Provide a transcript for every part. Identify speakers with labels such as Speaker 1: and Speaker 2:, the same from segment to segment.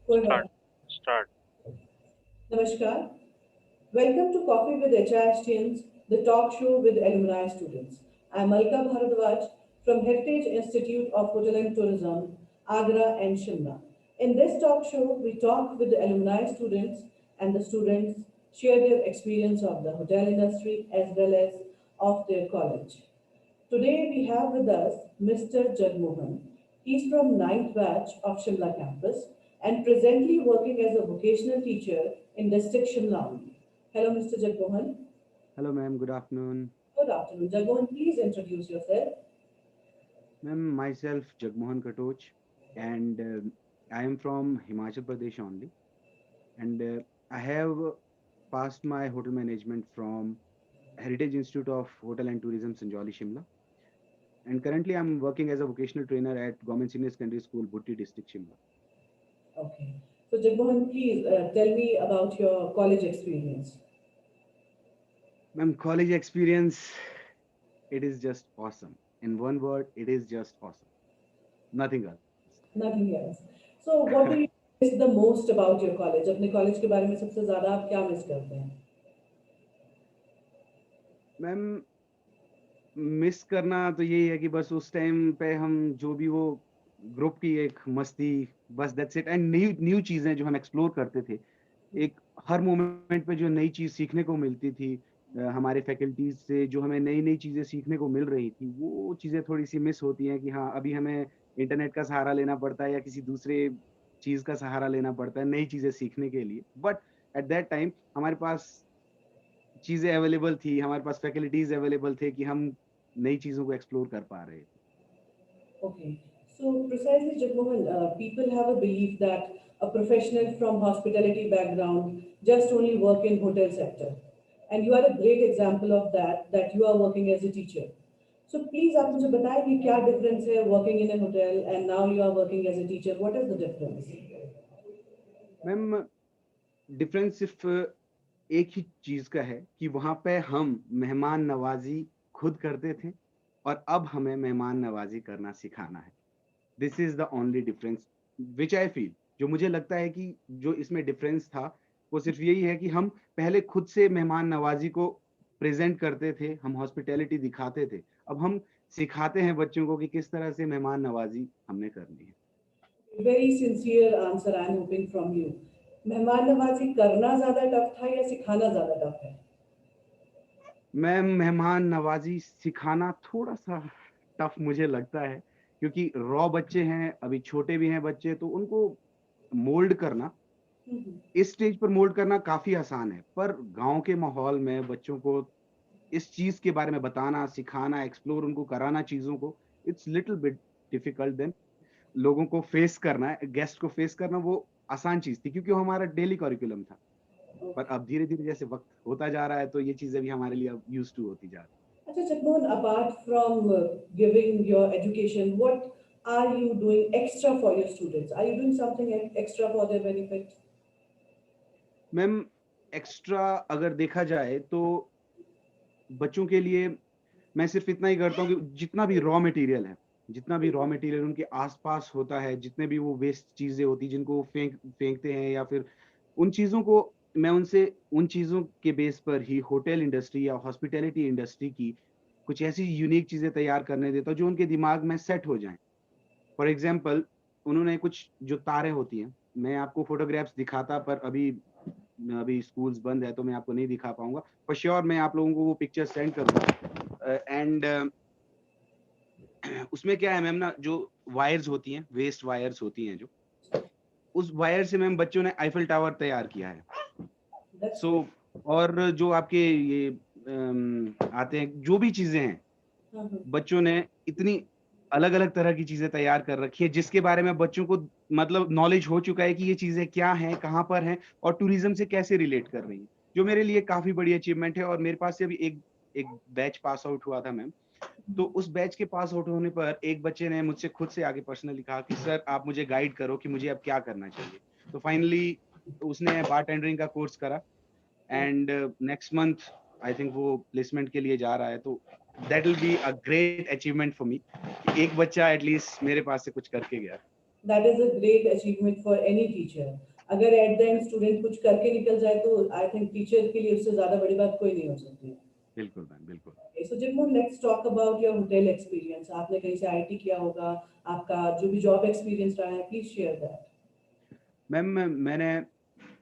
Speaker 1: कोई बात
Speaker 2: Start. Start.
Speaker 1: नहीं। नमस्कार। Welcome to Coffee with HR Students, the talk show with alumni students. I'm Malika Bharadwaj from Heritage Institute of Hotel and Tourism, Agra and Shimla. In this talk show, we talk with the alumni students, and the students share their experience of the hotel industry as well as of their college. Today we have with us Mr. Jagmohan. He's from ninth batch of Shimla campus and presently working as a vocational teacher in district Shimla only. Hello, Mr. Jagmohan.
Speaker 3: Hello, ma'am. Good afternoon.
Speaker 1: Good afternoon. Jagmohan, please introduce yourself.
Speaker 3: Ma'am, myself Jagmohan Katoch, and I am from Himachal Pradesh only. And I have passed my hotel management from Heritage Institute of Hotel and Tourism, Sanjoli, Shimla. And currently, I'm working as a vocational trainer at Government Senior Secondary School, Bhutti District, Shimla.
Speaker 1: Okay. So, Jagmohan, please tell me about your college experience.
Speaker 3: Ma'am, college experience, it is just awesome. In one word, it is just awesome. Nothing else.
Speaker 1: Nothing else. So, what do you miss the most about your college? अपने college के बारे में सबसे ज़्यादा आप क्या miss करते हैं?
Speaker 3: मैम, मिस करना तो यही है कि बस उस टाइम पे हम जो भी वो ग्रुप की एक मस्ती, बस that's it. And new new चीजें जो हम एक्सप्लोर करते थे, एक हर मोमेंट पे जो नई चीज सीखने को मिलती थी, हमारे फैकल्टीज से जो हमें नई नई चीजें सीखने को मिल रही थी, वो चीजें थोड़ी सी मिस होती हैं कि हाँ, अभी हमें इंटरनेट का सहारा लेना पड़ता है या किसी दूसरे चीज का सहारा लेना पड़ता है नई चीजें सीखने के लिए। बट एट दैट टाइम हमारे पास चीजें अवेलेबल थी, हमारे पास फैकल्टीज अवेलेबल थे कि हम नई चीजों को एक्सप्लोर कर पा रहे थे।
Speaker 1: Okay. So precisely, Jagmohan, people have a belief that a professional from hospitality background just only work in hotel sector. And you are a great example of that, that you are working as a teacher. So please आप मुझे बताएं कि क्या difference है working in a hotel and now you are working as a teacher. What is the difference?
Speaker 3: Ma'am, difference सिर्फ एक ही चीज का है कि वहां पे हम मेहमान नवाजी खुद करते थे और अब हमें मेहमान नवाजी करना सिखाना है। This is the only difference which I feel. जो मुझे लगता है कि जो इसमें डिफरेंस था, वो सिर्फ यही है कि हम पहले खुद से मेहमान नवाजी को प्रेजेंट करते थे, हम हॉस्पिटैलिटी दिखाते थे। अब हम सिखाते हैं बच्चों को कि किस तरह से मेहमान नवाजी हमने करनी है।
Speaker 1: Very sincere answer I am hoping from you. मेहमान नवाजी करना ज़्यादा टफ था या सिखाना ज़्यादा टफ है?
Speaker 3: मैं मेहमान नवाजी सिखाना थोड़ा सा टफ मुझे लगता है, क्योंकि रॉ बच्चे हैं, अभी छोटे भी हैं बच्चे, तो उनको मोल्ड करना, इस स्टेज पर मोल्ड करना काफी आसान है। पर गांव के माहौल में बच्चों को इस चीज के बारे में बताना, सिखाना, एक्सप्लोर उनको कराना चीजों को, it's little bit difficult then लोगों को फेस करना है, गेस्ट को फेस करना वो आसान चीज थी, क्योंकि वो हमारा डेली करिकुलम था। पर अब धीरे धीरे जैसे वक्त होता जा रहा है, तो ये चीजें भी हमारे लिए अब यूज टू होती जा रही है।
Speaker 1: Acha Jagmohan, apart from giving your education, what are you doing extra for your students? Are you doing something extra for their benefit?
Speaker 3: Ma'am, extra अगर देखा जाए तो बच्चों के लिए मैं सिर्फ इतना ही करता हूँ कि जितना भी रॉ मटेरियल है, जितना भी रॉ मटेरियल उनके आसपास होता है, जितने भी वो वेस्ट चीजें होती जिनको वो फेंकते हैं, या फिर उन चीजों को मैं उनसे उन चीजों के बेस पर ही होटल इंडस्ट्री या हॉस्पिटैलिटी इंडस्ट्री की कुछ ऐसी यूनिक चीजें तैयार करने देता हूँ जो उनके दिमाग में सेट हो जाएं। फॉर एग्जाम्पल, उन्होंने कुछ जो तारें होती हैं, मैं आपको फोटोग्राफ्स दिखाता, पर अभी अभी स्कूल्स बंद है तो मैं आपको नहीं दिखा पाऊंगा। फॉर श्योर मैं आप लोगों को वो पिक्चर सेंड करूंगा। एंड उसमें क्या है मैम ना, जो वायर्स होती हैं, वेस्ट वायर्स होती हैं, जो उस वायर से मैम बच्चों ने आईफिल टावर तैयार किया है।
Speaker 1: That's
Speaker 3: so
Speaker 1: great.
Speaker 3: और जो आपके ये आते हैं जो भी चीजें हैं,
Speaker 1: Uh-huh.
Speaker 3: बच्चों ने इतनी अलग अलग तरह की चीजें तैयार कर रखी है जिसके बारे में बच्चों को मतलब नॉलेज हो चुका है कि ये चीजें क्या हैं, कहाँ पर हैं और टूरिज्म से कैसे रिलेट कर रही हैं, जो मेरे लिए काफी बड़ी अचीवमेंट है। और मेरे पास से अभी एक एक बैच पास आउट हुआ था मैम, तो उस बैच के पास आउट होने पर एक बच्चे ने मुझसे खुद से आगे पर्सनली कहा कि सर आप मुझे गाइड करो कि मुझे अब क्या करना चाहिए। तो फाइनली उसने बारटेंडरिंग का कोर्स करा, and next month I think वो प्लेसमेंट के लिए जा रहा है। तो that will be a great achievement for me, एक बच्चा एटलीस्ट मेरे पास से कुछ करके गया।
Speaker 1: That is a great achievement for any teacher. अगर at the end student कुछ करके निकल जाए तो I think teacher के लिए उससे ज़्यादा बड़ी बात कोई नहीं हो सकती है.
Speaker 3: बिल्कुल मैम, बिल्कुल।
Speaker 1: Okay, so Jigmohan, let's talk about your hotel experience. आपने कहीं से IT किया होगा, आपका जो भी job experience रहा है, please share that.
Speaker 3: मैम मैंने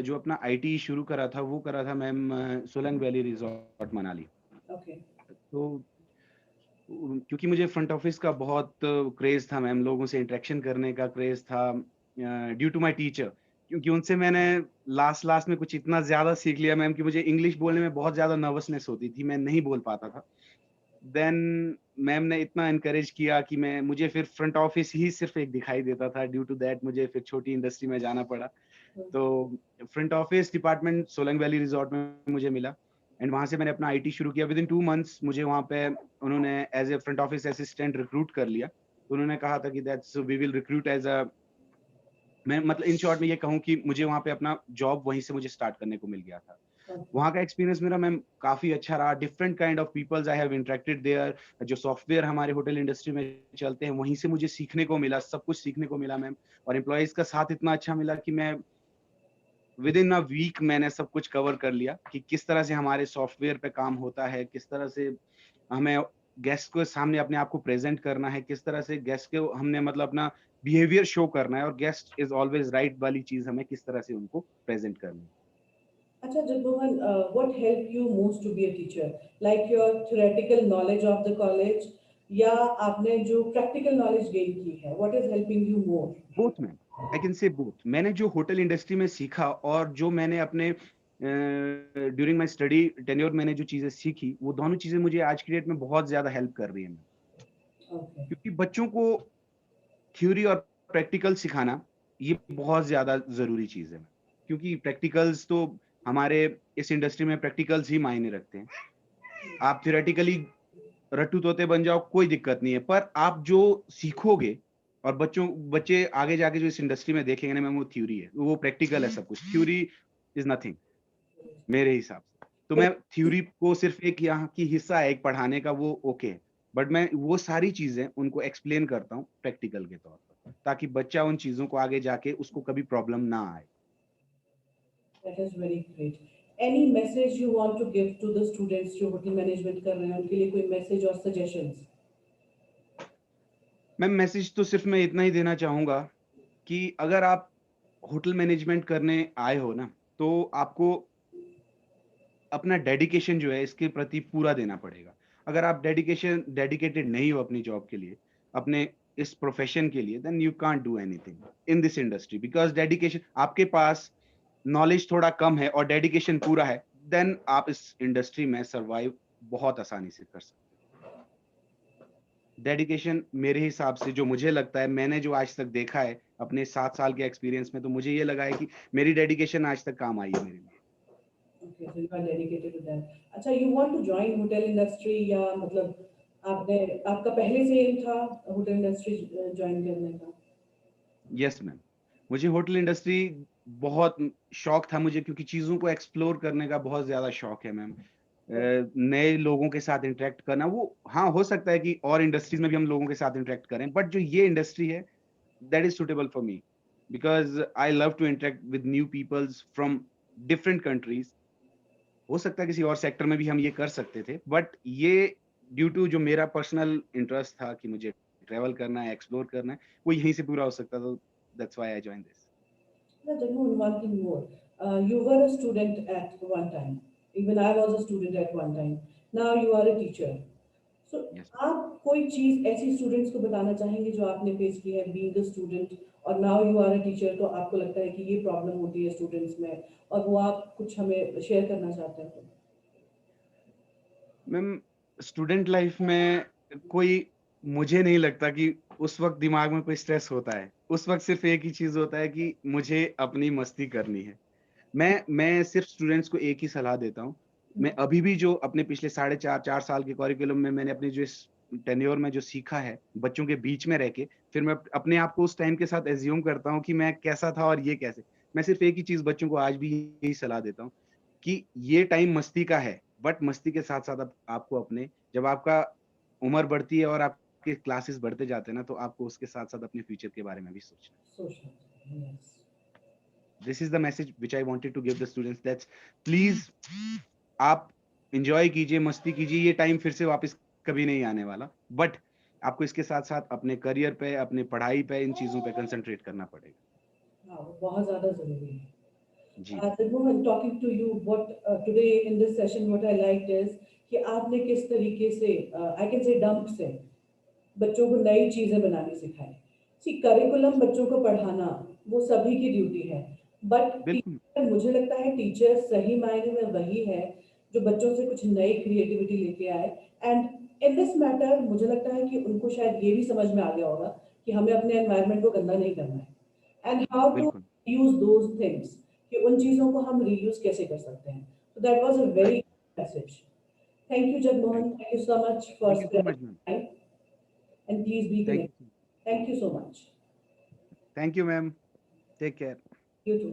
Speaker 3: जो अपना आईटी शुरू करा था वो करा था ma'am Solang valley resort Manali.
Speaker 1: Okay.
Speaker 3: तो क्योंकि मुझे फ्रंट ऑफिस का बहुत क्रेज़ था मैम, लोगों से इंटरेक्शन करने का क्रेज़ था ड्यू टू माय टीचर, क्योंकि उनसे मैंने लास्ट में कुछ इतना ज़्यादा सीख लिया मैम कि मुझे इंग्लिश बोलने में बहुत ज़्यादा नर्वसनेस होती थी, मैं नहीं बोल पाता था। देन मैम ने इतना एनकरेज किया कि मुझे फिर फ्रंट ऑफिस ही सिर्फ़ एक दिखाई देता था, ड्यू टू दैट मुझे फिर छोटी इंडस्ट्री में जाना पड़ा।
Speaker 1: Hmm.
Speaker 3: तो front office department Solang valley resort में मुझे मिला एंड वहाँ से मैंने अपना आईटी शुरू किया। विदिन 2 मंथ्स मुझे वहाँ पे उन्होंने as a front office assistant recruit कर लिया। तो उन्होंने कहा था कि that's we will recruit as a मैं मतलब इन शॉर्ट में ये कहूँ कि मुझे वहाँ पे अपना जॉब वहीं से मुझे स्टार्ट करने को मिल गया था।
Speaker 1: Okay.
Speaker 3: वहाँ का एक्सपीरियंस मेरा मैम काफ़ी अच्छा रहा। Different kind of peoples I have interacted there. जो सॉफ्टवेयर हमारे होटल इंडस्ट्री में चलते हैं, वहीं से मुझे सीखने को मिला, सब कुछ सीखने को मिला मैम। और एम्प्लॉइज़ का साथ इतना अच्छा मिला कि मैं विदिन अ वीक मैंने सब कुछ कवर कर लिया कि किस तरह से हमारे सॉफ्टवेयर पे काम होता है, किस तरह से हमें गेस्ट को सामने अपने आप को प्रेज़ेंट करना है, किस तरह से गेस्ट को हमने मतलब अपना बिहेवियर शो करना है और गेस्ट इज़ ऑलवेज़ राइट वाली चीज़ हमें किस तरह से उनको प्रेज़ेंट करनी है।
Speaker 1: Acha Jagmohan, what helped you most to be a teacher? Like your theoretical knowledge of the college या आपने जो practical knowledge gain की है, what is helping you more?
Speaker 3: Both ma'am, I can say both. मैंने जो hotel industry में सीखा और जो मैंने अपने ड्यूरिंग माय स्टडी टेन्योर मैंने जो चीज़ें सीखी, वो दोनों चीज़ें मुझे आज की डेट में बहुत ज़्यादा हेल्प कर रही हैं मैम।
Speaker 1: Okay.
Speaker 3: क्योंकि बच्चों को थ्योरी और प्रैक्टिकल सिखाना, ये बहुत ज़्यादा ज़रूरी चीज़ है मैम। क्योंकि प्रैक्टिकल्स तो हमारे इस इंडस्ट्री में प्रैक्टिकल्स ही मायने रखते हैं। आप थ्योरेटिकली रट्टू तोते बन जाओ, कोई दिक्कत नहीं है, पर आप जो सीखोगे और बच्चे आगे जाके जो इस इंडस्ट्री में देखेंगे ना मैम, वो थ्योरी है, वो प्रैक्टिकल है सब कुछ। थ्योरी इज़ नथिंग मेरे हिसाब से। तो मैं थ्योरी को सिर्फ़ एक यहाँ की हिस्सा है एक पढ़ाने का, वो ओके है। बट मैं वो सारी चीज़ें उनको एक्सप्लेन करता हूँ प्रैक्टिकल के तौर पर, ताकि बच्चा उन चीज़ों को आगे जाके उसको कभी प्रॉब्लम ना आए।
Speaker 1: That is very great. Any message you want to give to the students जो hotel management कर रहे हैं, उनके लिए कोई message और suggestions?
Speaker 3: मैम मैसेज तो सिर्फ़ मैं इतना ही देना चाहूँगा कि अगर आप होटल मैनेजमेंट करने आए हो ना, तो आपको अपना डेडिकेशन जो है इसके प्रति पूरा देना पड़ेगा। अगर आप डेडिकेटेड नहीं हो अपनी जॉब के लिए, अपने इस प्रोफ़ेशन के लिए, then you can't do anything in this industry because dedication आपके पास नॉलेज थोड़ा कम है और डेडिकेशन पूरा है, देन आप इस इंडस्ट्री में सर्वाइव बहुत आसानी से कर सकते हो। डेडिकेशन मेरे हिसाब से जो मुझे लगता है, मैंने जो आज तक देखा है अपने 7 साल के एक्सपीरियंस में, तो मुझे ये लगा है कि मेरी डेडिकेशन आज तक काम आई है मेरे लिए।
Speaker 1: Okay, so you are dedicated to that. अच्छा, you want to join hotel industry या मतलब आपने आपका पहले से एम था होटल इंडस्ट्री ज्वाइन करने का?
Speaker 3: Yes ma'am. मुझे होटल इंडस्ट्री बहुत शौक था मुझे क्योंकि चीज़ों को एक्सप्लोर करने का बहुत ज़्यादा शौक है मैम। नए लोगों के साथ इंटरैक्ट करना वो हाँ, हो सकता है कि और इंडस्ट्रीज़ में भी हम लोगों के साथ इंटरैक्ट करें, बट जो ये इंडस्ट्री है, that is suitable for me because I love to interact with new peoples from different countries. हो सकता है किसी और सेक्टर में भी हम ये कर सकते थे, बट ये ड्यू टू जो मेरा पर्सनल इंटरेस्ट था कि मुझे ट्रैवल करना है, एक्सप्लोर करना है, वो यहीं से पूरा हो सकता था, तो that's why I joined this.
Speaker 1: Yeah, Jagmohan, one thing more. You were a student at one time. Even I was a student at one time. Now you are a teacher. So
Speaker 3: yes.
Speaker 1: आप कोई चीज ऐसी students को बताना चाहेंगे जो आपने face की है बीइंग अ स्टूडेंट और now you are a teacher, तो आपको लगता है कि ये प्रॉब्लम होती है स्टूडेंट्स में और वो आप कुछ हमें शेयर करना चाहते हैं तो?
Speaker 3: मैम स्टूडेंट लाइफ में कोई मुझे नहीं लगता कि उस वक़्त दिमाग में कोई स्ट्रेस होता है। उस वक़्त सिर्फ़ एक ही चीज़ होता है कि मुझे अपनी मस्ती करनी है। मैं सिर्फ़ स्टूडेंट्स को एक ही सलाह देता हूँ। मैं अभी भी जो अपने पिछले साढ़े 4 साल के करिकुलम में मैंने अपनी जो इस टेन्योर में जो सीखा है, बच्चों के बीच में रह के, फिर मैं अपने आप को उस टाइम के साथ अज़्यूम करता हूँ कि मैं कैसा था और ये कैसे। मैं सिर्फ़ एक ही चीज़ बच्चों को आज भी यही सलाह देता हूँ कि ये टाइम मस्ती का है, बट मस्ती के साथ-साथ आप आपको अपने जब आपका उम्र बढ़ती है और आप आपके क्लासेस बढ़ते जाते हैं ना, तो आपको उसके साथ-साथ अपने फ्यूचर के बारे में भी सोचना है।
Speaker 1: सोचना चाहिए, yes.
Speaker 3: This is the message which I wanted to give the students that please आप एन्जॉय कीजिए, मस्ती कीजिए, ये टाइम फिर से वापस कभी नहीं आने वाला। बट आपको इसके साथ-साथ अपने करियर पे, अपनी पढ़ाई पे, इन चीज़ों पे कंसंट्रेट करना पड़ेगा।
Speaker 1: हाँ, वो बहुत ज़्यादा ज़रूरी है।
Speaker 3: जी।
Speaker 1: Mohan, talking to you, what today in this session, what I liked is कि आपने किस तरीके से I can say डंप से बच्चों को नई चीजें बनानी सिखाई। सी करिकुलम बच्चों को पढ़ाना वो सभी की ड्यूटी है, बट
Speaker 3: बिल्कुल,
Speaker 1: मुझे लगता है टीचर सही मायने में वही है जो बच्चों से कुछ नई क्रिएटिविटी लेके आए। एंड इन दिस मैटर मुझे लगता है कि उनको शायद ये भी समझ में आ गया होगा कि हमें अपने एनवायरनमेंट को गंदा नहीं करना है एंड हाउ टू
Speaker 3: बिल्कुल।
Speaker 1: यूज दोज थिंग्स, कि उन चीजों को हम रीयूज कैसे कर सकते हैं। So that was a very
Speaker 3: right,
Speaker 1: good message. Thank you, Jagmohan.
Speaker 3: Right.
Speaker 1: Thank you so much for
Speaker 3: thank you so
Speaker 1: sparing
Speaker 3: much ma'am.
Speaker 1: time, and please be
Speaker 3: thank
Speaker 1: connected.
Speaker 3: You.
Speaker 1: Thank you so much.
Speaker 3: Thank you ma'am. Take care.
Speaker 1: You too.